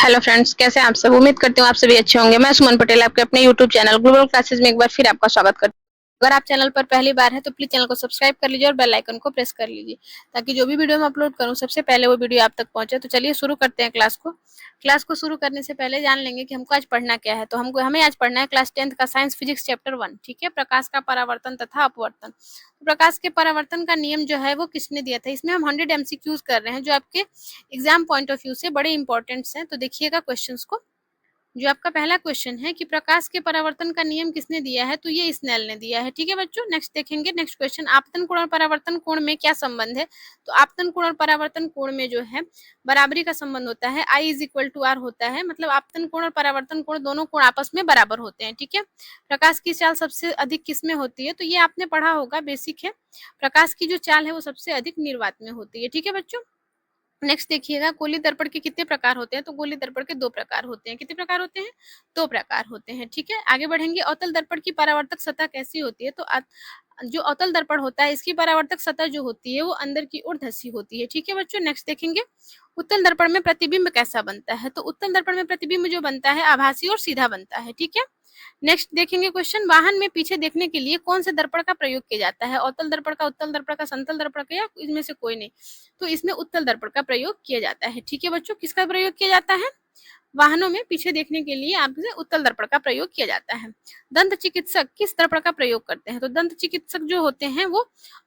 Hello friends, कैसे हैं आप सब। उम्मीद करती हूँ आप सभी अच्छे होंगे। मैं सुमन पटेल आपके अपने यूट्यूब चैनल ग्लोबल क्लासेस में एक बार फिर आपका स्वागत करती हूँ। अगर आप चैनल पर पहली बार है तो प्लीज चैनल को सब्सक्राइब कर लीजिए और बेल आइकन को प्रेस कर लीजिए ताकि जो भी वीडियो मैं अपलोड करूँ सबसे पहले वो वीडियो आप तक पहुंचे। तो चलिए शुरू करते हैं क्लास को शुरू करने से पहले जान लेंगे कि हमको आज पढ़ना क्या है। तो हमें आज पढ़ना है क्लास 10th का साइंस फिजिक्स चैप्टर 1। ठीक है, प्रकाश का परावर्तन तथा अपवर्तन। तो प्रकाश के परावर्तन का नियम जो है वो किसने दिया था। इसमें हम 100 MCQs कर रहे हैं जो आपके एग्जाम पॉइंट ऑफ व्यू से बड़े इंपॉर्टेंट्स हैं। तो देखिएगा क्वेश्चंस को। जो आपका पहला क्वेश्चन है कि प्रकाश के परावर्तन का नियम किसने दिया है, तो ये स्नेल ने दिया है। ठीक है बच्चों, नेक्स्ट देखेंगे। नेक्स्ट क्वेश्चन, आपतन कोण और परावर्तन कोण में क्या संबंध है। तो आपतन कोण और परावर्तन कोण में जो है बराबरी का संबंध होता है। I = R होता है, मतलब आपतन कोण और परावर्तन कोण दोनों कोण आपस में बराबर होते हैं। ठीक है, प्रकाश की चाल सबसे अधिक किस में होती है, तो ये आपने पढ़ा होगा, बेसिक है। प्रकाश की जो चाल है वो सबसे अधिक निर्वात में होती है। ठीक है बच्चों, नेक्स्ट देखिएगा, गोली दर्पण के कितने प्रकार होते हैं। तो गोली दर्पण के 2 प्रकार होते हैं। कितने प्रकार होते हैं, 2 प्रकार होते हैं। ठीक है, आगे बढ़ेंगे। अवतल दर्पण की परावर्तक सतह कैसी होती है। तो जो अवतल दर्पण होता है इसकी परावर्तक सतह जो होती है वो अंदर की ओर धसी होती है। ठीक है बच्चों, नेक्स्ट देखेंगे। उत्तल दर्पण में प्रतिबिंब कैसा बनता है। तो उत्तल दर्पण में प्रतिबिंब जो बनता है आभासी और सीधा बनता है। ठीक है, नेक्स्ट देखेंगे क्वेश्चन, वाहन में पीछे देखने के लिए कौन से दर्पण का प्रयोग किया जाता है। अवतल दर्पण का, उत्तल दर्पण का, समतल दर्पण का, या इनमें से कोई नहीं। तो इसमें उत्तल दर्पण का प्रयोग किया जाता है। ठीक है बच्चों, किसका प्रयोग किया जाता है, वाहनों में पीछे देखने के लिए आपसे उत्तल दर्पण का प्रयोग किया जाता है। दंत चिकित्सक किस दर्पण का प्रयोग करते हैं। तो दंत चिकित्सक जो होते हैं वो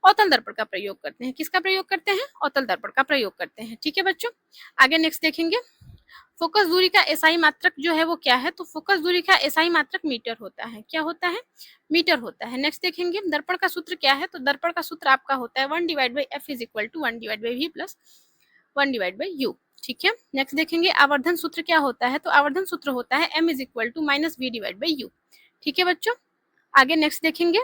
अवतल दर्पण का प्रयोग करते हैं। किसका प्रयोग करते हैं, अवतल दर्पण का प्रयोग करते हैं। ठीक है बच्चों, आगे नेक्स्ट देखेंगे। फोकस दूरी का एसआई मात्रक जो है वो क्या है। तो फोकस दूरी का एसआई मात्रक मीटर होता है। क्या होता है, मीटर होता है। नेक्स्ट देखेंगे, दर्पण का सूत्र क्या है। तो दर्पण का सूत्र आपका होता है 1/f = 1/v + 1/u। ठीक है, नेक्स्ट देखेंगे, आवर्धन सूत्र क्या होता है। तो आवर्धन सूत्र होता है m = -v/u। ठीक है बच्चों, आगे नेक्स्ट देखेंगे।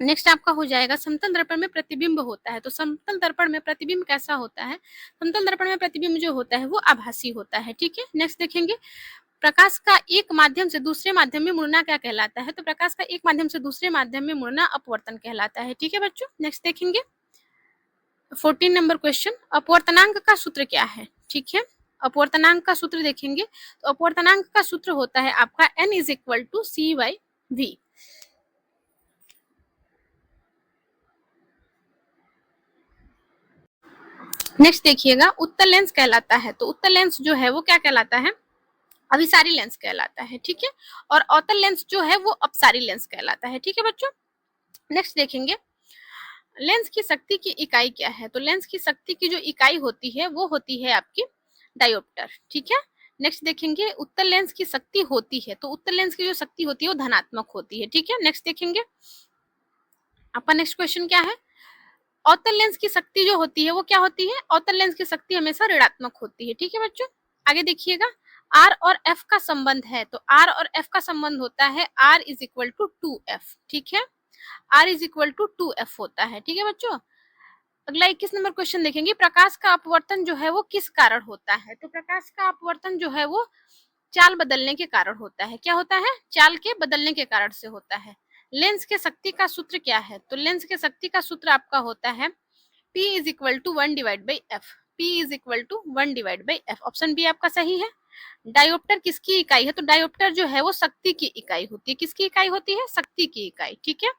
नेक्स्ट आपका हो जाएगा, समतल दर्पण में प्रतिबिंब होता है। तो समतल दर्पण में प्रतिबिंब कैसा होता है। समतल दर्पण में प्रतिबिंब जो होता है वो आभासी होता है। ठीक है, नेक्स्ट देखेंगे, प्रकाश का एक माध्यम से दूसरे माध्यम में मुड़ना क्या कहलाता है। तो प्रकाश का एक माध्यम से दूसरे माध्यम में मुड़ना अपवर्तन कहलाता है। ठीक है बच्चों, नेक्स्ट देखेंगे 14 नंबर क्वेश्चन, अपवर्तनांक का सूत्र क्या है। ठीक है, अपवर्तनांक का सूत्र देखेंगे। तो अपवर्तनांक का सूत्र होता है आपका n = c/v। नेक्स्ट देखिएगा, उत्तल लेंस कहलाता है। तो उत्तल लेंस जो है वो क्या कहलाता है, अभिसारी लेंस कहलाता है। ठीक है, और अवतल लेंस जो है वो अपसारी लेंस कहलाता है। ठीक है बच्चों, नेक्स्ट देखेंगे, लेंस की शक्ति की इकाई क्या है। तो लेंस की शक्ति की जो इकाई होती है वो होती है आपकी डायोप्टर। ठीक है, नेक्स्ट देखेंगे, उत्तल लेंस की शक्ति होती है। तो उत्तल लेंस की जो शक्ति होती है वो धनात्मक होती है। ठीक है, नेक्स्ट देखेंगे, आपका नेक्स्ट क्वेश्चन क्या है, अवतल लेंस की शक्ति जो होती है वो क्या होती है, अवतल लेंस की शक्ति हमेशा ऋणात्मक होती है। ठीक है बच्चों, आगे देखिएगा, R और F का संबंध है। तो R और F का संबंध होता है R = 2F। ठीक है, R = 2F होता है। ठीक है बच्चों, अगला 21 नंबर क्वेश्चन देखेंगे, प्रकाश का अपवर्तन जो है वो किस कारण होता है। तो प्रकाश का अपवर्तन जो है वो चाल बदलने के कारण होता है। क्या होता है, चाल के बदलने के कारण से होता है। लेंस के शक्ति का सूत्र क्या है। तो लेंस के शक्ति का सूत्र आपका होता है P = 1/f। P = 1/f। Option B आपका सही है। डायोप्टर किसकी इकाई है। तो डायोप्टर जो है वो शक्ति की इकाई होती है। किसकी इकाई होती है, शक्ति की इकाई। ठीक है,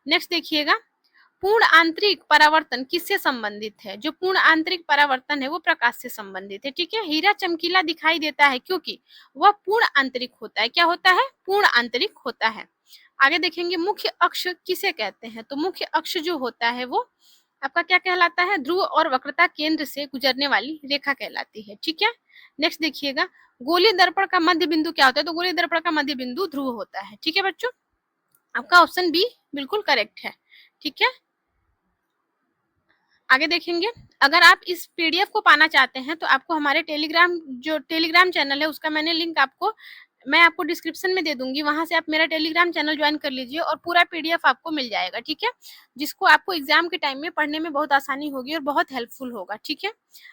नेक्स्ट देखिएगा, पूर्ण आंतरिक परावर्तन किससे संबंधित है। जो पूर्ण आंतरिक परावर्तन है वो प्रकाश से संबंधित है। ठीक है, हीरा चमकीला दिखाई देता है क्योंकि वह पूर्ण आंतरिक होता है। क्या होता है, पूर्ण आंतरिक होता है। आगे देखेंगे, मुख्य अक्ष किसे कहते हैं। तो मुख्य अक्ष जो होता है वो आपका क्या कहलाता है, ध्रुव और वक्रता केंद्र से गुजरने वाली रेखा कहलाती है। ठीक है, नेक्स्ट देखिएगा, गोली दर्पण का मध्य बिंदु क्या होता है। तो गोली दर्पण का मध्य बिंदु ध्रुव होता है। ठीक है बच्चों, आपका ऑप्शन बी बिल्कुल करेक्ट है। ठीक है, आगे देखेंगे, अगर आप इस पीडीएफ को पाना चाहते हैं तो आपको हमारे टेलीग्राम चैनल है उसका मैंने लिंक मैं आपको डिस्क्रिप्शन में दे दूंगी। वहां से आप मेरा टेलीग्राम चैनल ज्वाइन कर लीजिए और पूरा पीडीएफ आपको मिल जाएगा। ठीक है, जिसको आपको एग्जाम के टाइम में पढ़ने में बहुत आसानी होगी और बहुत हेल्पफुल होगा। ठीक है,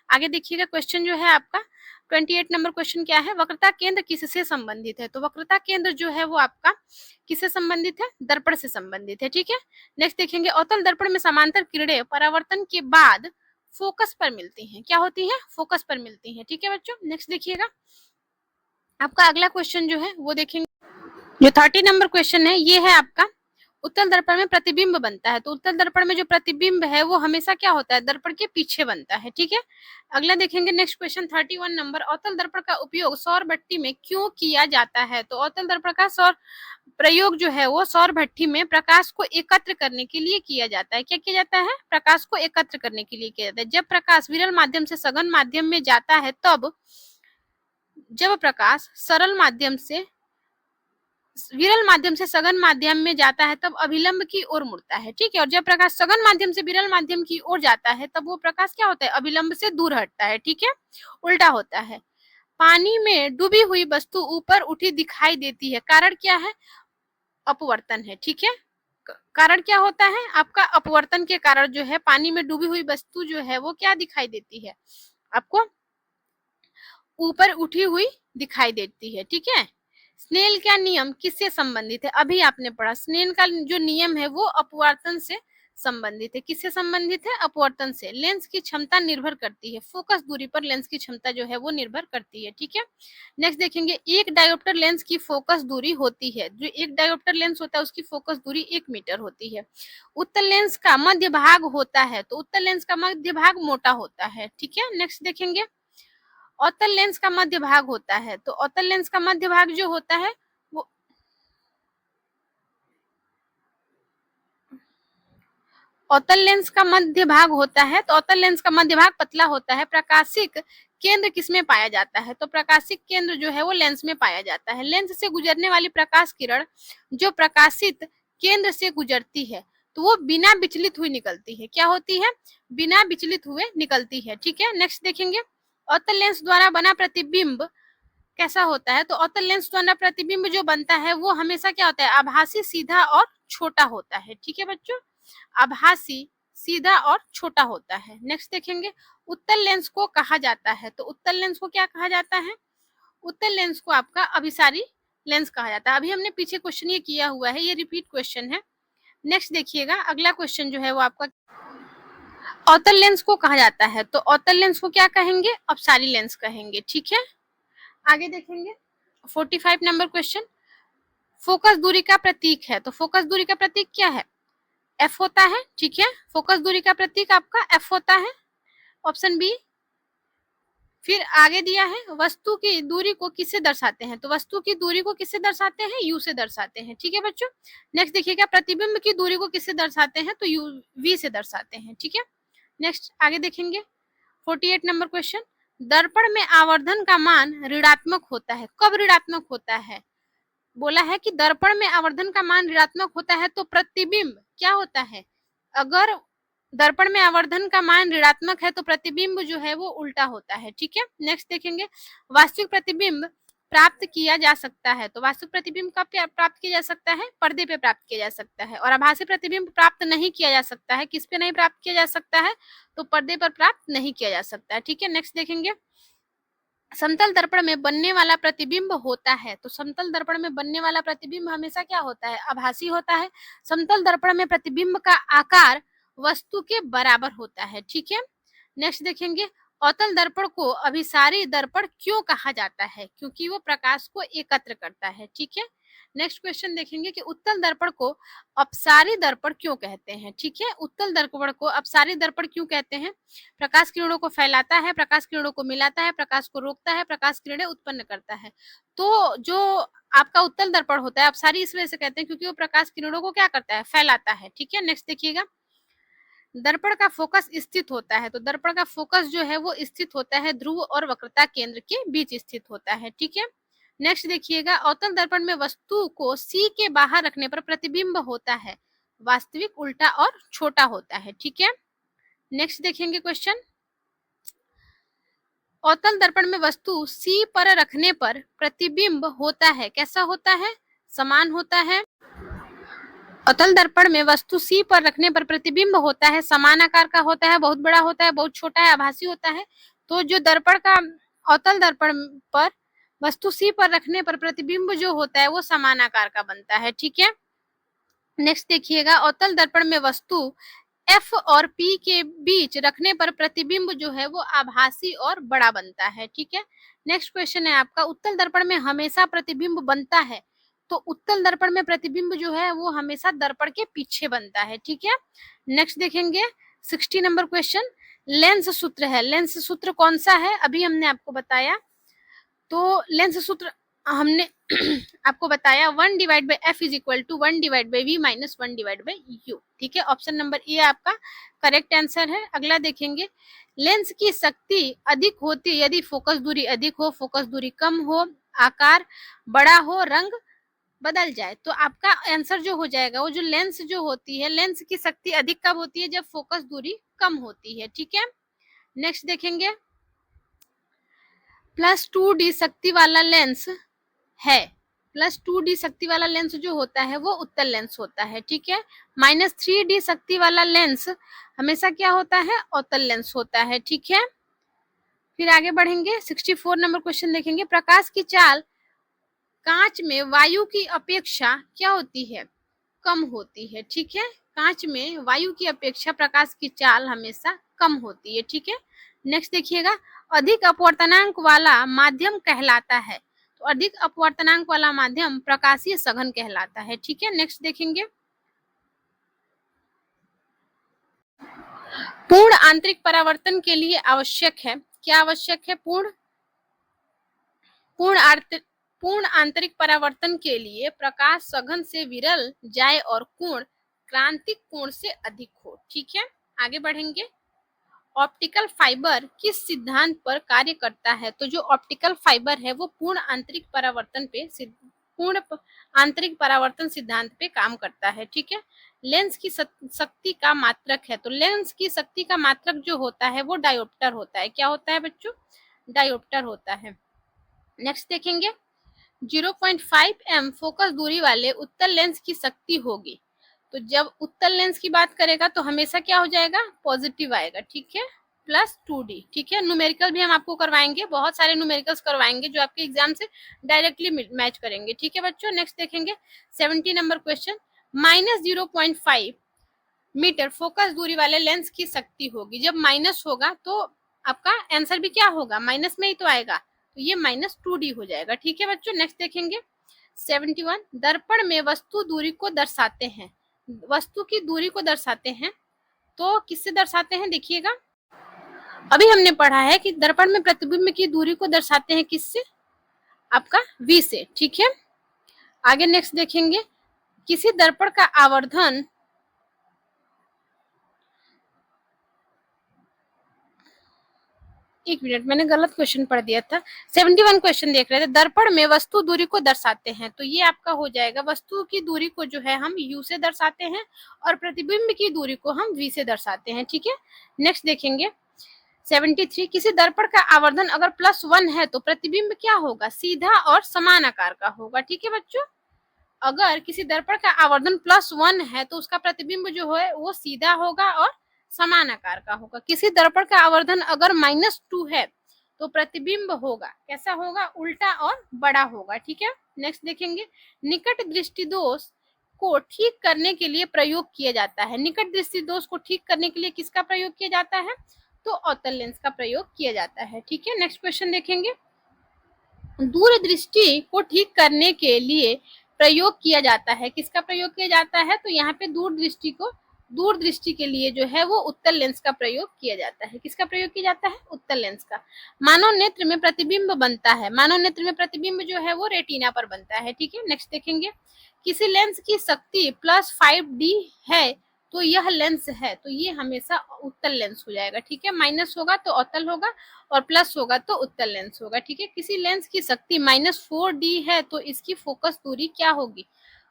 आगे देखिएगा, क्वेश्चन जो है आपका 28 नंबर क्वेश्चन क्या है, वक्रता केंद्र किससे संबंधित है। तो वक्रता केंद्र जो है वो आपका किससे संबंधित है, दर्पण से संबंधित है। ठीक है, नेक्स्ट देखेंगे, अवतल दर्पण में समांतर किरणें परावर्तन के बाद फोकस पर मिलती हैं। क्या होती हैं? फोकस पर मिलती हैं। ठीक है बच्चों, नेक्स्ट देखिएगा आपका अगला क्वेश्चन जो है वो देखेंगे। जो 30 नंबर क्वेश्चन है ये है आपका, उत्तल दर्पण में प्रतिबिंब बनता है। तो उत्तल दर्पण में जो प्रतिबिंब है वो हमेशा क्या होता है? दर्पण के पीछे बनता है। ठीक है, अगला देखेंगे नेक्स्ट क्वेश्चन 31 नंबर, अवतल दर्पण का उपयोग सौर भट्टी में क्यों किया जाता है? तो अवतल दर्पण का सौर प्रयोग जो है वो सौर भट्टी में प्रकाश को एकत्र करने के लिए किया जाता है। क्या किया जाता है? प्रकाश को एकत्र करने के लिए किया जाता है। जब प्रकाश विरल माध्यम से सघन माध्यम में जाता है तब, जब प्रकाश सरल माध्यम से विरल माध्यम से सघन माध्यम में जाता है तब अभिलंब की ओर मुड़ता है। ठीक है, और जब प्रकाश सघन माध्यम से विरल माध्यम की ओर जाता है तब वो प्रकाश क्या होता है? अभिलंब से दूर हटता है। ठीक है, उल्टा होता है। पानी में डूबी हुई वस्तु ऊपर उठी दिखाई देती है, कारण क्या है? अपवर्तन है। ठीक है, कारण क्या होता है? आपका अपवर्तन के कारण जो है पानी में डूबी हुई वस्तु जो है वो क्या दिखाई देती है? आपको ऊपर उठी हुई दिखाई देती है। ठीक है, स्नेल का नियम किससे संबंधित है? अभी आपने पढ़ा, स्नेल का जो नियम है वो अपवर्तन से संबंधित है। किससे संबंधित है? अपवर्तन से। लेंस की क्षमता निर्भर करती है, फोकस दूरी पर लेंस की क्षमता जो है वो निर्भर करती है। ठीक है, नेक्स्ट देखेंगे, एक डायोप्टर लेंस की फोकस दूरी होती है, जो एक डायोप्टर लेंस होता है उसकी फोकस दूरी 1 मीटर होती है। उत्तल लेंस का मध्य भाग होता है, तो उत्तल लेंस का मध्य भाग मोटा होता है। ठीक है, नेक्स्ट देखेंगे, अवतल लेंस का मध्य भाग होता है, तो अवतल लेंस का मध्य भाग जो होता है वो अवतल लेंस का मध्य भाग होता है, तो अवतल लेंस का मध्य भाग पतला होता है। प्रकाशिक केंद्र किसमें पाया जाता है? तो प्रकाशिक केंद्र जो है वो लेंस में पाया जाता है। लेंस से गुजरने वाली प्रकाश किरण जो प्रकाशित केंद्र से गुजरती है तो वो बिना विचलित हुई निकलती है। क्या होती है? बिना विचलित हुए निकलती है। ठीक है, नेक्स्ट देखेंगे, अवतल लेंस द्वारा बना प्रतिबिंब कैसा होता है? तो अवतल लेंस द्वारा प्रतिबिंब जो बनता है वो हमेशा क्या होता है? आभासी, सीधा और छोटा होता है। ठीक है बच्चों, आभासी, सीधा और छोटा होता है। नेक्स्ट देखेंगे, उत्तल लेंस को कहा जाता है, तो उत्तल लेंस को क्या कहा जाता है? उत्तल लेंस को आपका अभिसारी लेंस कहा जाता है। अभी हमने पीछे क्वेश्चन ये किया हुआ है, ये रिपीट क्वेश्चन है। नेक्स्ट देखिएगा अगला क्वेश्चन जो है वो आपका, अवतल लेंस को कहा जाता है, तो अवतल लेंस को क्या कहेंगे? अपसारी लेंस कहेंगे। ठीक है, आगे देखेंगे 45 नंबर क्वेश्चन, फोकस दूरी का प्रतीक है, तो फोकस दूरी का प्रतीक क्या है? एफ होता है। ठीक है, फोकस दूरी का प्रतीक आपका एफ होता है, ऑप्शन बी। फिर आगे दिया है, वस्तु की दूरी को किससे दर्शाते हैं? तो वस्तु की दूरी को किससे दर्शाते हैं? यू से दर्शाते हैं। ठीक है बच्चों, नेक्स्ट देखिएगा, प्रतिबिंब की दूरी को किससे दर्शाते हैं? तो यू वी से दर्शाते हैं। ठीक है, नेक्स्ट आगे देखेंगे 48 नंबर क्वेश्चन, दर्पण में आवर्धन का मान ऋणात्मक होता है, कब ऋणात्मक होता है? बोला है कि दर्पण में आवर्धन का मान ऋणात्मक होता है तो प्रतिबिंब क्या होता है? अगर दर्पण में आवर्धन का मान ऋणात्मक है तो प्रतिबिंब जो है वो उल्टा होता है। ठीक है, नेक्स्ट देखेंगे, वास्तविक प्रतिबिंब प्राप्त किया जा सकता है, तो वास्तविक प्रतिबिंब कब प्राप्त किया जा सकता है? पर्दे पे प्राप्त किया जा सकता है। और आभासी प्रतिबिंब प्राप्त नहीं किया जा सकता है, किस पे नहीं प्राप्त किया जा सकता है? तो पर्दे पर प्राप्त नहीं किया जा सकता है। ठीक है, नेक्स्ट देखेंगे, समतल दर्पण में बनने वाला प्रतिबिंब होता है, तो समतल दर्पण में बनने वाला प्रतिबिंब हमेशा क्या होता है? आभासी होता है। समतल दर्पण में प्रतिबिंब का आकार वस्तु के बराबर होता है। ठीक है, नेक्स्ट देखेंगे, अवतल दर्पण को अभिसारी दर्पण क्यों कहा जाता है? क्योंकि वो प्रकाश को एकत्र करता है। ठीक है, नेक्स्ट क्वेश्चन देखेंगे कि उत्तल दर्पण को अपसारी दर्पण क्यों कहते हैं? ठीक है, उत्तल दर्पण को अपसारी दर्पण क्यों कहते हैं? प्रकाश किरणों को फैलाता है, प्रकाश किरणों को मिलाता है, प्रकाश को रोकता है, प्रकाश किरणें उत्पन्न करता है। तो जो आपका उत्तल दर्पण होता है अपसारी इस वजह से कहते हैं क्योंकि वो प्रकाश किरणों को क्या करता है? फैलाता है। ठीक है, नेक्स्ट देखिएगा, दर्पण का फोकस स्थित होता है, तो दर्पण का फोकस जो है वो स्थित होता है ध्रुव और वक्रता केंद्र के बीच स्थित होता है। ठीक है, नेक्स्ट देखिएगा, अवतल दर्पण में वस्तु को सी के बाहर रखने पर प्रतिबिंब होता है, वास्तविक, उल्टा और छोटा होता है। ठीक है, नेक्स्ट देखेंगे क्वेश्चन, अवतल दर्पण में वस्तु सी पर रखने पर प्रतिबिंब होता है, कैसा होता है? समान होता है। अवतल दर्पण में वस्तु सी पर रखने पर प्रतिबिंब होता है, समान आकार का होता है, बहुत बड़ा होता है, बहुत छोटा है, आभासी होता है। तो जो दर्पण का अवतल दर्पण पर वस्तु सी पर रखने पर प्रतिबिंब जो होता है वो समान आकार का बनता है। ठीक है, नेक्स्ट देखिएगा, अवतल दर्पण में वस्तु एफ और पी के बीच रखने पर प्रतिबिंब जो है वो आभासी और बड़ा बनता है। ठीक है, नेक्स्ट क्वेश्चन है आपका, उत्तल दर्पण में हमेशा प्रतिबिंब बनता है, तो उत्तल दर्पण में प्रतिबिंब जो है वो हमेशा दर्पण के पीछे बनता है। ठीक है, नेक्स्ट देखेंगे 60 नंबर क्वेश्चन, लेंस सूत्र है। लेंस सूत्र कौन सा है, अभी हमने आपको बताया। तो लेंस सूत्र हमने आपको बताया 1/f is equal to 1/v minus 1/u। ठीक है, ऑप्शन नंबर ए आपका करेक्ट आंसर है। अगला देखेंगे, लेंस की शक्ति अधिक होती यदि फोकस दूरी अधिक हो, फोकस दूरी कम हो, आकार बड़ा हो, रंग बदल जाए। तो आपका आंसर जो हो जाएगा, वो जो लेंस जो होती है, लेंस की शक्ति अधिक कब होती है, जब फोकस दूरी कम होती है। ठीक है, नेक्स्ट देखेंगे, +2d शक्ति वाला लेंस है, +2d शक्ति वाला लेंस जो होता है वो उत्तल लेंस होता है। ठीक है, -3d शक्ति वाला लेंस हमेशा क्या होता है, अवतल लेंस होता है। ठीक है, फिर आगे बढ़ेंगे, 64 नंबर क्वेश्चन देखेंगे, प्रकाश की चाल कांच में वायु की अपेक्षा क्या होती है, कम होती है। ठीक है, कांच में वायु की अपेक्षा प्रकाश की चाल हमेशा कम होती है। ठीक है, नेक्स्ट देखिएगा, अधिक अपवर्तनांक वाला माध्यम कहलाता है, तो अधिक अपवर्तनांक वाला माध्यम प्रकाशीय सघन कहलाता है। ठीक है, नेक्स्ट देखेंगे, पूर्ण आंतरिक परावर्तन के लिए आवश्यक है, क्या आवश्यक है, पूर्ण आंतरिक परावर्तन के लिए प्रकाश सघन से विरल जाए और कोण क्रांतिक कोण से अधिक हो। ठीक है, आगे बढ़ेंगे, ऑप्टिकल फाइबर किस सिद्धांत पर कार्य करता है, तो जो ऑप्टिकल फाइबर है वो पूर्ण आंतरिक परावर्तन सिद्धांत पे काम करता है। ठीक है, लेंस की शक्ति का मात्रक है, तो लेंस की शक्ति का मात्रक जो होता है वो डायोप्टर होता है। क्या होता है बच्चों, डायोप्टर होता है। नेक्स्ट देखेंगे, 0.5 m फोकस दूरी वाले उत्तल लेंस की शक्ति होगी, तो जब उत्तल लेंस की बात करेगा तो हमेशा क्या हो जाएगा, पॉजिटिव आएगा। ठीक है, +2d। ठीक है, न्यूमेरिकल भी हम आपको करवाएंगे, बहुत सारे न्यूमेरिकल्स करवाएंगे जो आपके एग्जाम से डायरेक्टली मैच करेंगे। ठीक है बच्चों, नेक्स्ट देखेंगे 70 नंबर क्वेश्चन, -0.5 मीटर फोकस दूरी वाले लेंस की शक्ति होगी, जब माइनस होगा तो आपका आंसर भी क्या होगा, माइनस में ही तो आएगा, तो ये -2d हो जाएगा। ठीक है बच्चों, नेक्स्ट देखेंगे 71, दर्पण में वस्तु दूरी को दर्शाते हैं, वस्तु की दूरी को दर्शाते हैं, तो किससे दर्शाते हैं, देखिएगा अभी हमने पढ़ा है कि दर्पण में प्रतिबिंब की दूरी को दर्शाते हैं किससे, आपका v से। ठीक है, आगे नेक्स्ट देखेंगे, किसी दर्पण का आवर्धन, एक मिनट मैंने गलत क्वेश्चन पढ़ दिया था, 71 क्वेश्चन देख रहे थे, दर्पण में वस्तु दूरी को दर्शाते हैं, तो ये आपका हो जाएगा, वस्तु की दूरी को जो है हम u से दर्शाते हैं और प्रतिबिंब की दूरी को हम v से दर्शाते हैं। ठीक है, नेक्स्ट देखेंगे 73, किसी दर्पण का आवर्धन अगर +1 है तो प्रतिबिंब क्या होगा, सीधा और समान आकार का होगा। ठीक है बच्चों, अगर किसी दर्पण का आवर्धन +1 है तो उसका प्रतिबिंब जो है वो सीधा होगा और समान आकार का होगा। किसी दर्पण का आवर्धन अगर -2 है तो प्रतिबिंब होगा, कैसा होगा, उल्टा और बड़ा होगा। ठीक है, नेक्स्ट देखेंगे, निकट दृष्टि दोष को ठीक करने के लिए प्रयोग किया जाता है, निकट दृष्टि दोष को ठीक करने के लिए किसका प्रयोग किया जाता है, तो अवतल लेंस का प्रयोग किया जाता है। ठीक है, नेक्स्ट क्वेश्चन देखेंगे, दूरदृष्टि को ठीक करने के लिए प्रयोग किया जाता है, किसका प्रयोग किया जाता है, तो यहाँ पे दूरदृष्टि के लिए जो है वो उत्तल लेंस का प्रयोग किया जाता है, किसका प्रयोग किया जाता है, उत्तल लेंस का। मानव नेत्र में प्रतिबिंब बनता है, मानव नेत्र में प्रतिबिंब जो है वो रेटिना पर बनता है। ठीक है, नेक्स्ट देखेंगे, किसी लेंस की शक्ति +5d है तो यह लेंस है, तो ये हमेशा उत्तल लेंस हो जाएगा। ठीक है, माइनस होगा तो अवतल होगा और प्लस होगा तो उत्तल लेंस होगा। ठीक है, किसी लेंस की शक्ति -4d है तो इसकी फोकस दूरी क्या होगी,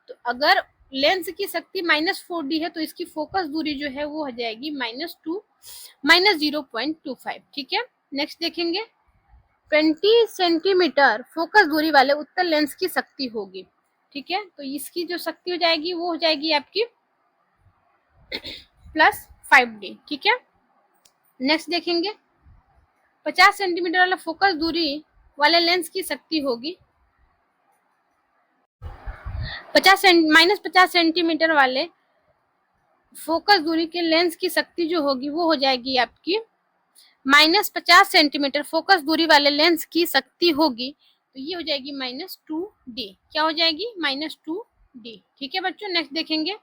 तो अगर लेंस की शक्ति -4d है तो इसकी फोकस दूरी जो है वो हो जाएगी -0.25। ठीक है, नेक्स्ट देखेंगे, 20 सेंटीमीटर फोकस दूरी वाले उत्तल लेंस की शक्ति होगी। ठीक है, तो इसकी जो शक्ति हो जाएगी वो हो जाएगी आपकी +5d। ठीक है, नेक्स्ट देखेंगे, 50 सेंटीमीटर वाला फोकस दूरी वाले लेंस की शक्ति होगी, -50 सेंटीमीटर वाले फोकस दूरी के लेंस की शक्ति जो होगी वो हो जाएगी आपकी -50 सेंटीमीटर। फोकस दूरी वाले लेंस की शक्ति होगी तो ये हो जाएगी -2d। क्या हो जाएगी? -2d। ठीक है बच्चों, नेक्स्ट देखेंगे।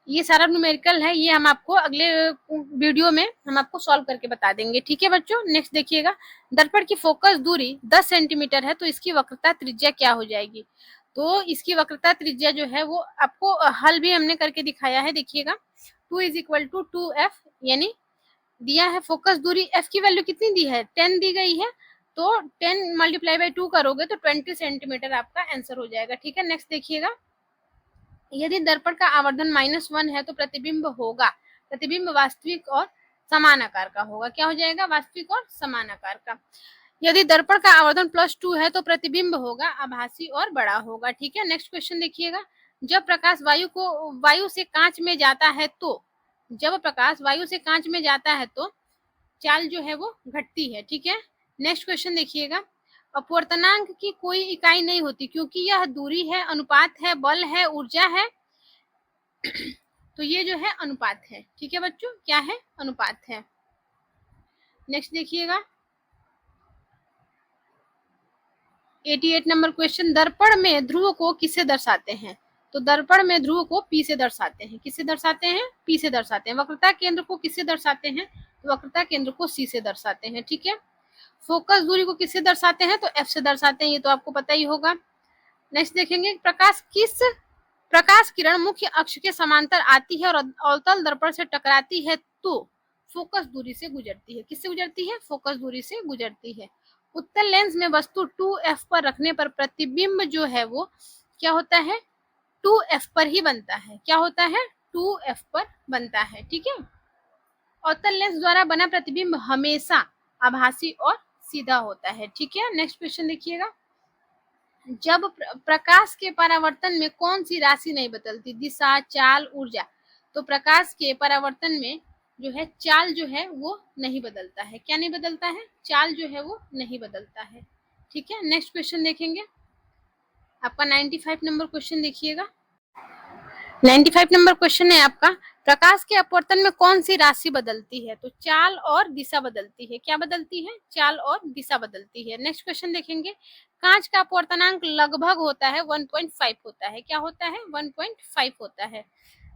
ये सारा न्यूमेरिकल है, ये हम आपको अगले वीडियो में हम आपको सॉल्व करके बता देंगे। ठीक है बच्चों, नेक्स्ट देखिएगा। दर्पण की फोकस दूरी 10 सेंटीमीटर है तो इसकी वक्रता त्रिज्या क्या हो जाएगी? तो इसकी वक्रता त्रिज्या जो है वो आपको हल भी हमने करके दिखाया है। देखिएगा 2 = 2f, यानी दिया है फोकस दूरी, f की वैल्यू कितनी दी है? 10 दी गई है, तो 10 × 2 करोगे तो 20 सेंटीमीटर आपका आंसर हो जाएगा। ठीक है, नेक्स्ट देखिएगा। यदि दर्पण का आवर्धन -1 है तो प्रतिबिंब होगा, प्रतिबिंब वास्तविक और समान आकार का होगा। क्या हो जाएगा? वास्तविक और समान आकार का। यदि दर्पण का आवर्धन +2 है तो प्रतिबिंब होगा आभासी और बड़ा होगा। ठीक है, नेक्स्ट क्वेश्चन देखिएगा। जब प्रकाश वायु से कांच में जाता है तो, जब प्रकाश वायु से कांच में जाता है तो चाल जो है वो घटती है। ठीक है, नेक्स्ट क्वेश्चन देखिएगा। अपवर्तनांक की कोई इकाई नहीं होती क्योंकि यह दूरी है, अनुपात है, बल है, ऊर्जा है। तो ये जो है अनुपात है। ठीक है बच्चों, क्या है? अनुपात है। नेक्स्ट देखिएगा 88 नंबर क्वेश्चन। दर्पण में ध्रुव को किससे दर्शाते हैं? तो दर्पण में ध्रुव को P से दर्शाते हैं। किससे दर्शाते हैं? P से दर्शाते हैं। वक्रता केंद्र को किससे दर्शाते हैं? तो वक्रता केंद्र को C से दर्शाते हैं। ठीक है, फोकस दूरी को किससे दर्शाते हैं? तो F से दर्शाते हैं, ये तो आपको पता ही होगा। नेक्स्ट देखेंगे। प्रकाश किरण मुख्य अक्ष के समांतर आती है और अवतल दर्पण से टकराती है तो फोकस दूरी से गुजरती है। किससे गुजरती है? फोकस दूरी से गुजरती है। उत्तल लेंस में वस्तु 2f पर रखने पर प्रतिबिंब जो है वो क्या होता है? 2f पर ही बनता है। क्या होता है? 2f पर बनता है। ठीक है, अवतल लेंस द्वारा बना प्रतिबिंब हमेशा आभासी और सीधा होता है। ठीक है, नेक्स्ट क्वेश्चन देखिएगा। जब प्रकाश के परावर्तन में कौन सी राशि नहीं बदलती? दिशा, चाल, ऊर्जा। तो प्रकाश के परावर्तन में जो है चाल जो है वो नहीं बदलता है। क्या नहीं बदलता है? चाल जो है वो नहीं बदलता है। ठीक है, नेक्स्ट क्वेश्चन देखेंगे। आपका 95 नंबर क्वेश्चन देखिएगा। 95 नंबर क्वेश्चन है आपका। प्रकाश के अपवर्तन में कौन सी राशि बदलती है? तो चाल और दिशा बदलती है। क्या बदलती है? चाल और दिशा बदलती है। नेक्स्ट क्वेश्चन देखेंगे। कांच का अपवर्तनांक लगभग होता है 1.5 होता है। क्या होता है? 1.5 होता है।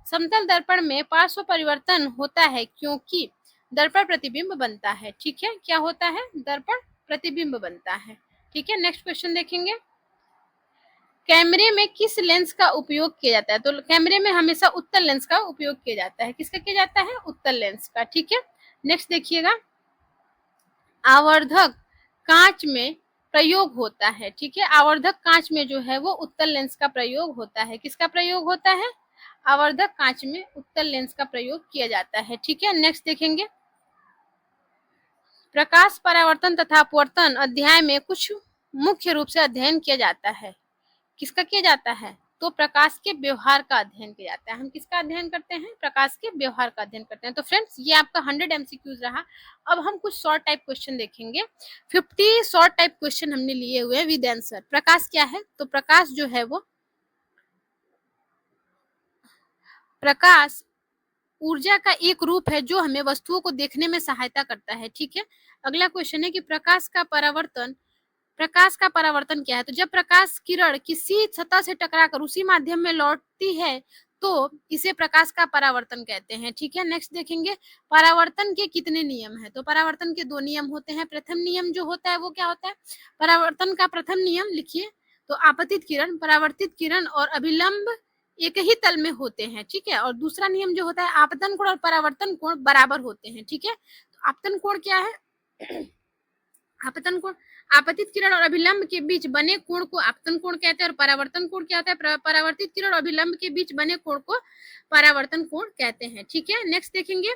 समतल दर्पण में पार्श्व परिवर्तन होता है क्योंकि दर्पण प्रतिबिंब बनता है। ठीक है, क्या होता है? दर्पण प्रतिबिंब बनता है। ठीक है, नेक्स्ट क्वेश्चन देखेंगे। कैमरे में किस लेंस का उपयोग किया जाता है? तो कैमरे में हमेशा उत्तल लेंस का उपयोग किया जाता है। किसका किया जाता है? उत्तल लेंस का। ठीक है, नेक्स्ट देखिएगा। आवर्धक कांच में प्रयोग होता है। ठीक है, आवर्धक कांच में जो है वो उत्तल लेंस का प्रयोग होता है। किसका प्रयोग होता है? आवर्धक कांच में उत्तल लेंस का प्रयोग किया जाता है। ठीक है, नेक्स्ट देखेंगे। प्रकाश परावर्तन तथा अपवर्तन अध्याय में कुछ मुख्य रूप से अध्ययन किया जाता है। किसका किया जाता है? तो प्रकाश के व्यवहार का अध्ययन किया जाता है। हम किसका अध्ययन करते हैं? प्रकाश के व्यवहार का अध्ययन करते हैं। तो फ्रेंड्स, ये आपका 100 MCQs रहा। अब हम कुछ शॉर्ट टाइप क्वेश्चन देखेंगे। 50 शॉर्ट टाइप क्वेश्चन हमने लिए हुए हैं विद आंसर। प्रकाश क्या है? तो प्रकाश जो है वो प्रकाश ऊर्जा का एक रूप है जो हमें वस्तुओं को देखने में सहायता करता है। ठीक है, अगला क्वेश्चन है कि प्रकाश का परावर्तन क्या है? तो जब प्रकाश किरण किसी सतह से टकराकर उसी माध्यम में लौटती है तो इसे प्रकाश का परावर्तन कहते हैं। ठीक है, नेक्स्ट देखेंगे। परावर्तन के कितने नियम है? तो परावर्तन के 2 नियम होते हैं। प्रथम नियम जो होता है वो क्या होता है? परावर्तन का प्रथम नियम लिखिए। तो आपतित किरण, परावर्तित किरण और अभिलंब एक ही तल में होते हैं। ठीक है, और दूसरा नियम जो होता है आपतन कोण और परावर्तन कोण बराबर होते हैं। ठीक है, तो आपतन कोण क्या है? आपतन कोण आपतित किरण और अभिलंब के बीच बने कोण को आपतन कोण कहते हैं और परावर्तन कोण क्या होता है? परावर्तित किरण और अभिलंब के बीच बने कोण को परावर्तन कोण कहते हैं। ठीक है, नेक्स्ट देखेंगे।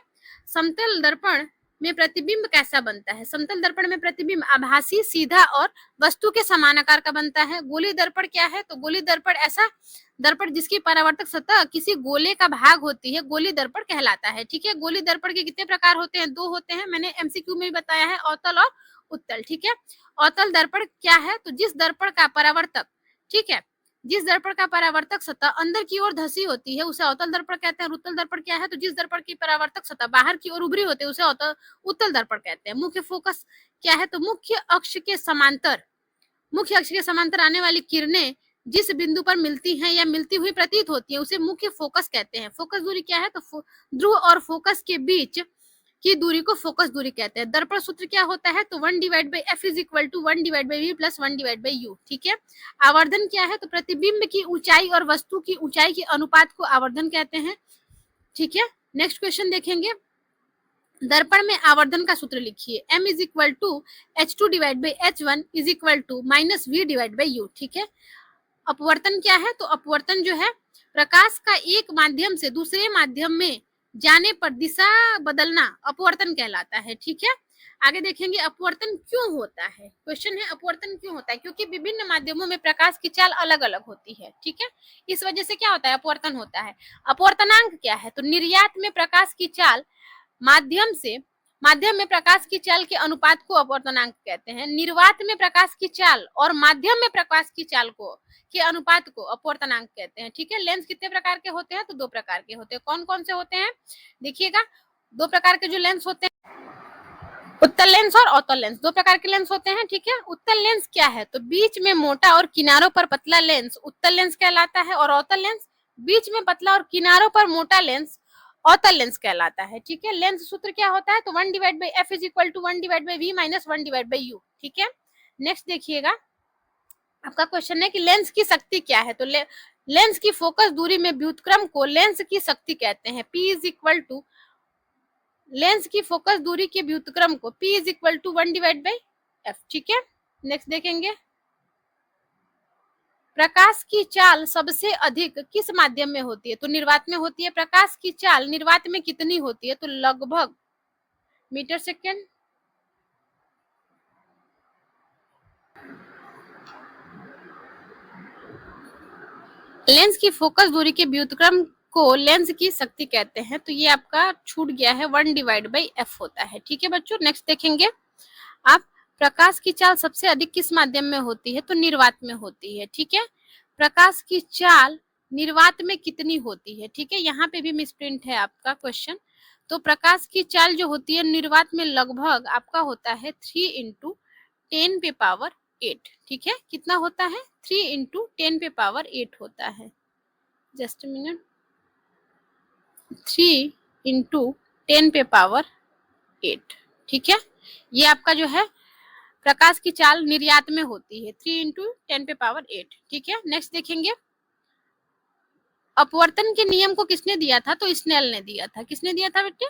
समतल दर्पण में प्रतिबिंब कैसा बनता है? समतल दर्पण में प्रतिबिंब आभासी, सीधा और वस्तु के समान आकार का बनता है। गोली दर्पण क्या है? तो गोली दर्पण ऐसा दर्पण जिसकी परावर्तक सतह किसी गोले का भाग होती है, गोली दर्पण कहलाता है। ठीक है, गोली दर्पण के कितने प्रकार होते हैं? 2 होते हैं। मैंने MCQ में भी बताया है, अवतल और उत्तल। ठीक है, अवतल दर्पण क्या है? तो जिस दर्पण का परावर्तक, ठीक है, जिस दर्पण का परावर्तक सतह अंदर की ओर धसी होती है उसे अवतल दर्पण कहते हैं। उत्तल दर्पण क्या है? तो जिस दर्पण की परावर्तक सतह बाहर की ओर उभरी होती है उसे उत्तल दर्पण कहते हैं। मुख्य फोकस क्या है? तो मुख्य अक्ष के समांतर आने वाली किरणें जिस बिंदु पर मिलती हैं या मिलती हुई प्रतीत होती है उसे मुख्य फोकस कहते हैं। फोकस दूरी क्या है? तो ध्रुव और फोकस के बीच की दूरी को फोकस दूरी कहते हैं। दर्पण सूत्र क्या होता है? तो 1/f is equal to 1/v plus 1/u। ठीक है। आवर्धन क्या है? तो प्रतिबिंब की ऊंचाई और वस्तु की ऊंचाई के अनुपात को आवर्धन कहते हैं। ठीक है। नेक्स्ट क्वेश्चन देखेंगे। दर्पण में आवर्धन का सूत्र लिखिए। m is equal to h2/h1 is equal to -v/u। ठीक है। अपवर्तन क्या है? तो अपवर्तन जो है प्रकाश का एक माध्यम से दूसरे माध्यम में जाने पर दिशा बदलना अपवर्तन कहलाता है। ठीक है। आगे देखेंगे अपवर्तन क्यों होता है। क्वेश्चन है अपवर्तन क्यों होता है? क्योंकि विभिन्न माध्यमों में प्रकाश की चाल अलग अलग होती है। ठीक है। इस वजह से क्या होता है? अपवर्तन होता है। अपवर्तनांक क्या है? तो निर्यात में प्रकाश की चाल माध्यम में प्रकाश की चाल के अनुपात को अपवर्तनांक कहते हैं। निर्वात में प्रकाश की चाल और माध्यम में प्रकाश की चाल के अनुपात को अपवर्तनांक कहते हैं। ठीक है। लेंस कितने प्रकार के होते हैं? तो 2 प्रकार के होते हैं। कौन कौन से होते हैं? देखिएगा, 2 प्रकार के जो लेंस होते हैं, उत्तल लेंस और अवतल लेंस, 2 प्रकार के लेंस होते हैं। ठीक है। उत्तल लेंस क्या है? तो बीच में मोटा और किनारों पर पतला लेंस उत्तल लेंस कहलाता है और अवतल लेंस बीच में पतला और किनारों पर मोटा लेंस अवतल लेंस कहलाता है। ठीक है। लेंस सूत्र क्या होता है? तो 1/f is equal to 1/v minus 1/u। ठीक है। नेक्स्ट देखिएगा, आपका क्वेश्चन है कि लेंस की शक्ति क्या है? तो लेंस की फोकस दूरी में व्युत्क्रम को लेंस की शक्ति कहते हैं। p is equal to lens की फोकस दूरी के व्युत्क्रम को p is equal to 1/f। ठीक है। नेक्स्ट देखेंगे, प्रकाश की चाल सबसे अधिक किस माध्यम में होती है? तो निर्वात में होती है। प्रकाश की चाल निर्वात में कितनी होती है? तो लगभग मीटर सेकेंड। लेंस की फोकस दूरी के व्युत्क्रम को लेंस की शक्ति कहते हैं। तो ये आपका छूट गया है, 1/f होता है। ठीक है बच्चों। नेक्स्ट देखेंगे आप, प्रकाश की चाल सबसे अधिक किस माध्यम में होती है? तो निर्वात में होती है। ठीक है। प्रकाश की चाल निर्वात में कितनी होती है? ठीक है। यहाँ पे भी मिसप्रिंट है आपका क्वेश्चन। तो प्रकाश की चाल जो होती है निर्वात में लगभग आपका होता है 3 × 10⁸। ठीक है। कितना होता है? 3 × 10⁸ होता है। Just minute, 3 × 10⁸। ठीक है। ये आपका जो है प्रकाश की चाल निर्यात में होती है 3 × 10⁸। ठीक है। नेक्स्ट देखेंगे, अपवर्तन के नियम को किसने दिया था? तो स्नेल ने दिया था। किसने दिया था बेटे?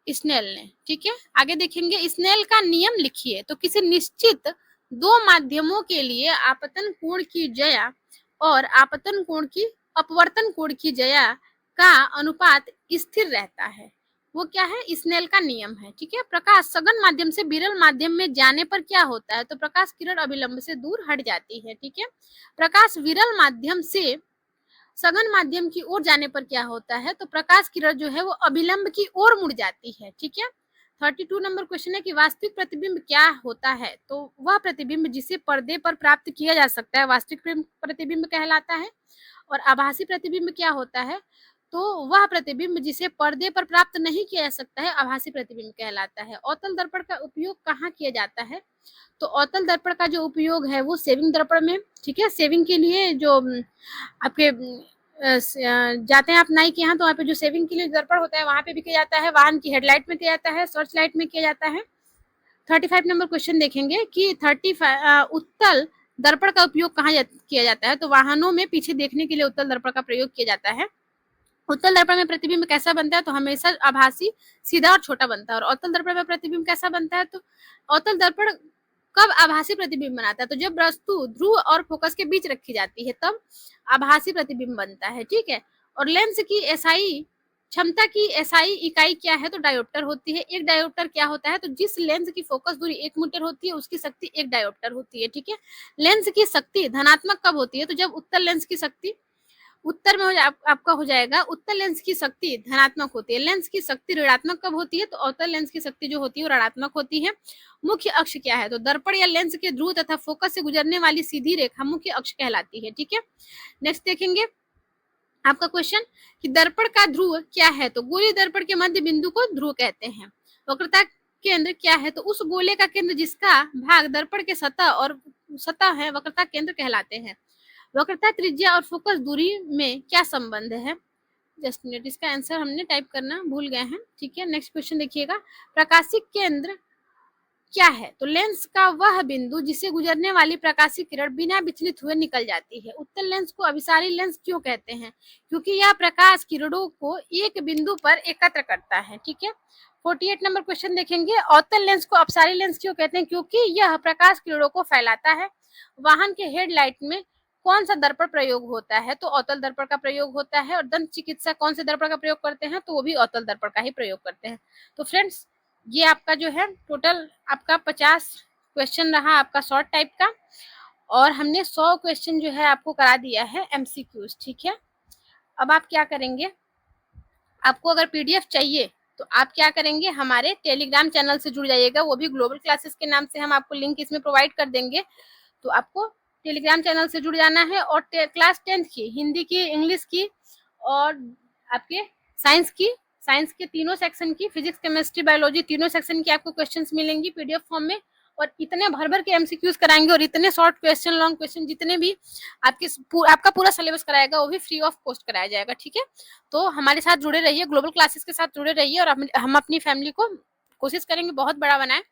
स्नेल ने। ठीक है। आगे देखेंगे, स्नेल का नियम लिखिए। तो किसी निश्चित 2 माध्यमों के लिए आपतन कोण की ज्या और अपवर्तन कोण की ज्या का अनुपात स्थिर रहता है। वो क्या है? स्नेल का नियम है। ठीक है। प्रकाश सघन माध्यम से विरल माध्यम में जाने पर क्या होता है? तो प्रकाश किरण अभिलंब से दूर हट जाती है। ठीक है। प्रकाश विरल माध्यम से सघन माध्यम की ओर जाने पर क्या होता है? तो प्रकाश किरण जो है वो अभिलंब की ओर मुड़ जाती है। ठीक है। 32 नंबर क्वेश्चन है कि वास्तविक प्रतिबिंब क्या होता है? तो वह प्रतिबिंब जिसे पर्दे पर प्राप्त किया जा सकता है वास्तविक प्रतिबिंब कहलाता है। और आभासी प्रतिबिंब क्या होता है? तो वह प्रतिबिंब जिसे पर्दे पर प्राप्त नहीं किया जा सकता है आभासी प्रतिबिंब कहलाता है। अवतल दर्पण का उपयोग कहाँ किया जाता है? तो अवतल दर्पण का जो उपयोग है वो सेविंग दर्पण में। ठीक है। सेविंग के लिए जो आपके जाते हैं आप नाई के यहाँ, तो वहाँ पे जो सेविंग के लिए दर्पण होता है वहां पे भी किया जाता है। वाहन की हेडलाइट में किया जाता है, सर्च लाइट में किया जाता है। 35 नंबर क्वेश्चन देखेंगे कि उत्तल दर्पण का उपयोग कहाँ किया जाता है? तो वाहनों में पीछे देखने के लिए उत्तल दर्पण का प्रयोग किया जाता है। उत्तल दर्पण में प्रतिबिंब कैसा बनता है? तो हमेशा आभासी, सीधा और छोटा बनता है। और अवतल दर्पण में प्रतिबिंब कैसा बनता है? तो अवतल दर्पण कब आभासी प्रतिबिंब बनाता है? तो जब वस्तु ध्रुव और फोकस के बीच रखी जाती है तब आभासी प्रतिबिंब बनता है। ठीक है। और लेंस की एसआई क्षमता की एसआई इकाई क्या है? तो डायोप्टर होती है। एक डायोप्टर क्या होता है? तो जिस लेंस की फोकस दूरी 1 मीटर होती है उसकी शक्ति 1 डायोप्टर होती है। ठीक है। लेंस की शक्ति धनात्मक कब होती है? तो जब उत्तल लेंस की शक्ति उत्तर में आपका हो जाएगा उत्तर लेंस की शक्ति धनात्मक होती है। लेंस की शक्ति ऋणात्मक कब होती है? तो अवतल लेंस की शक्ति जो होती है वो ऋणात्मक होती है। मुख्य अक्ष क्या है? तो दर्पण या लेंस के ध्रुव तथा फोकस से गुजरने वाली सीधी रेखा मुख्य अक्ष कहलाती है। ठीक है, नेक्स्ट देखेंगे आपका क्वेश्चन कि दर्पण का ध्रुव क्या है? तो गोलीय दर्पण के मध्य बिंदु को ध्रुव कहते हैं। वक्रता केंद्र क्या है? तो उस गोले का केंद्र जिसका भाग दर्पण के सतह है वक्रता केंद्र कहलाते हैं। वक्रता त्रिज्या और फोकस दूरी में क्या संबंध है? जस्ट मिनट, इसका आंसर हमने टाइप करना भूल गए हैं। ठीक है, नेक्स्ट क्वेश्चन देखिएगा, प्रकाशिक केंद्र क्या है? तो लेंस का वह बिंदु जिसे गुजरने वाली प्रकाशीय किरण बिना विचलित हुए निकल जाती है। उत्तल लेंस को अभिसारी लेंस क्यों कहते हैं? क्योंकि यह प्रकाश किरणों को एक बिंदु पर एकत्र करता है। ठीक है, 48 नंबर क्वेश्चन देखेंगे, अवतल लेंस को अपसारी लेंस क्यों कहते हैं? क्योंकि यह प्रकाश किरणों को फैलाता है। वाहन के हेडलाइट में कौन सा दर्पण प्रयोग होता है? तो अवतल दर्पण का प्रयोग होता है। और दंत चिकित्सा कौन से दर्पण का प्रयोग करते हैं? तो वो भी अवतल दर्पण का ही प्रयोग करते हैं। तो फ्रेंड्स, ये आपका जो है टोटल आपका 50 क्वेश्चन रहा आपका शॉर्ट टाइप का, और हमने 100 क्वेश्चन जो है आपको करा दिया है एमसीक्यूज। ठीक है, अब आप क्या करेंगे, आपको अगर पीडीएफ चाहिए तो आप क्या करेंगे, हमारे टेलीग्राम चैनल से जुड़ जाइएगा। वो भी ग्लोबल क्लासेस के नाम से हम आपको लिंक इसमें प्रोवाइड कर देंगे। तो आपको टेलीग्राम चैनल से जुड़ जाना है, और क्लास 10th की, हिंदी की, इंग्लिश की और आपके साइंस के तीनों सेक्शन की, फिजिक्स, केमिस्ट्री, बायोलॉजी तीनों सेक्शन की आपको क्वेश्चंस मिलेंगी पीडीएफ फॉर्म में। और इतने भर भर के एमसीक्यूज कराएंगे, और इतने शॉर्ट क्वेश्चन, लॉन्ग क्वेश्चन, जितने भी आपका पूरा सिलेबस कराएगा वो भी फ्री ऑफ कॉस्ट कराया जाएगा। ठीक है, तो हमारे साथ जुड़े रहिए, ग्लोबल क्लासेस के साथ जुड़े रहिए, और हम अपनी फैमिली को कोशिश करेंगे बहुत बड़ा बनाए,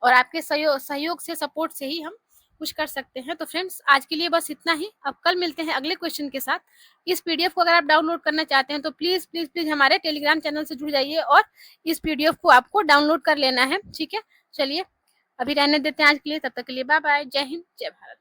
और आपके सहयोग से, सपोर्ट से ही हम कुछ कर सकते हैं। तो फ्रेंड्स, आज के लिए बस इतना ही। अब कल मिलते हैं अगले क्वेश्चन के साथ। इस पीडीएफ को अगर आप डाउनलोड करना चाहते हैं तो प्लीज प्लीज प्लीज हमारे टेलीग्राम चैनल से जुड़ जाइए, और इस पीडीएफ को आपको डाउनलोड कर लेना है। ठीक है, चलिए अभी रहने देते हैं आज के लिए, तब तक के लिए बाय बाय, जय हिंद, जय भारत।